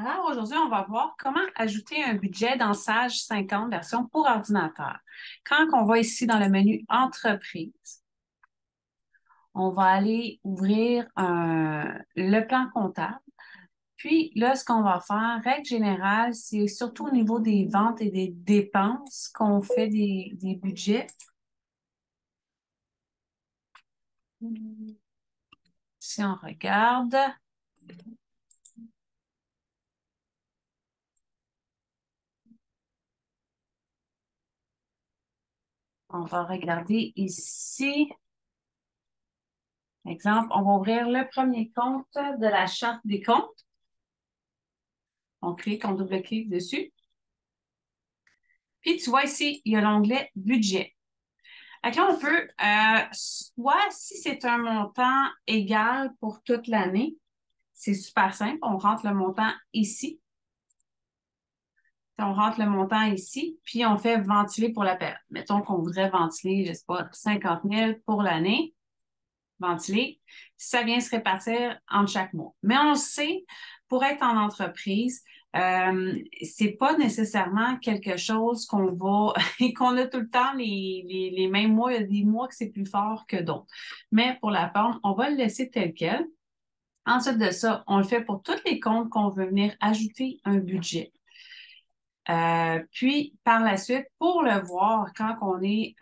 Alors aujourd'hui, on va voir comment ajouter un budget dans Sage 50 version pour ordinateur. Quand on va ici dans le menu Entreprise, on va aller ouvrir le plan comptable. Puis là, ce qu'on va faire, règle générale, c'est surtout au niveau des ventes et des dépenses qu'on fait des budgets. Si on regarde, on va regarder ici. Exemple, on va ouvrir le premier compte de la charte des comptes. On clique, on double-clique dessus. Puis tu vois ici, il y a l'onglet budget. Donc là, on peut, soit si c'est un montant égal pour toute l'année, c'est super simple. On rentre le montant ici. On rentre le montant ici, puis on fait ventiler pour la période. Mettons qu'on voudrait ventiler, je ne sais pas, 50 000 pour l'année, ventiler. Ça vient se répartir en chaque mois. Mais on sait, pour être en entreprise, c'est pas nécessairement quelque chose qu'on va et qu'on a tout le temps les mêmes mois. Il y a des mois que c'est plus fort que d'autres. Mais pour la forme, on va le laisser tel quel. Ensuite de ça, on le fait pour tous les comptes qu'on veut venir ajouter un budget. Puis, par la suite, pour le voir, quand on est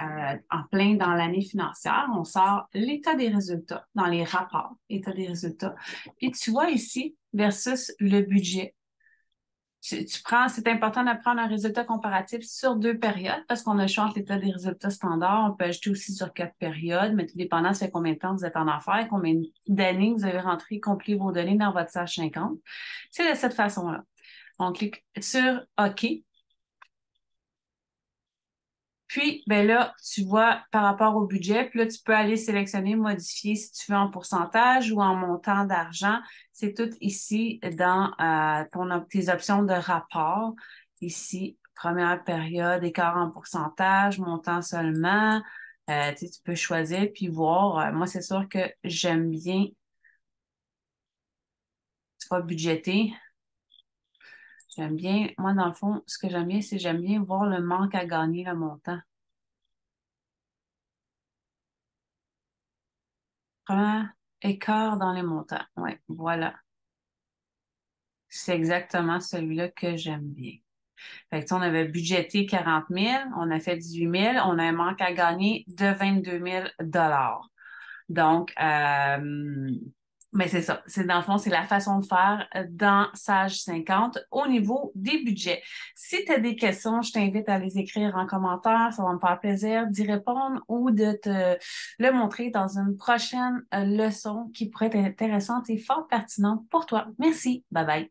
en plein dans l'année financière, on sort l'état des résultats dans les rapports, état des résultats. Puis, tu vois ici, versus le budget. C'est important de prendre un résultat comparatif sur 2 périodes parce qu'on a le choix entre l'état des résultats standards. On peut ajouter aussi sur 4 périodes, mais tout dépendant, ça fait combien de temps vous êtes en affaires, combien d'années vous avez rentré, compris vos données dans votre Sage 50. C'est de cette façon-là. On clique sur OK. Puis, ben là, tu vois par rapport au budget, puis là, tu peux aller sélectionner, modifier si tu veux en pourcentage ou en montant d'argent. C'est tout ici dans tes options de rapport. Ici, première période, écart en pourcentage, montant seulement. Tu peux choisir puis voir. Moi, c'est sûr que j'aime bien, tu vas budgéter. J'aime bien, moi, dans le fond, ce que j'aime bien, c'est j'aime bien voir le manque à gagner, le montant. Premier écart dans les montants. Oui, voilà. C'est exactement celui-là que j'aime bien. Fait que, tu sais, on avait budgété 40 000, on a fait 18 000, on a un manque à gagner de 22 000 dollars. Donc, mais c'est ça. C'est dans le fond, c'est la façon de faire dans Sage 50 au niveau des budgets. Si tu as des questions, je t'invite à les écrire en commentaire. Ça va me faire plaisir d'y répondre ou de te le montrer dans une prochaine leçon qui pourrait être intéressante et fort pertinente pour toi. Merci. Bye bye.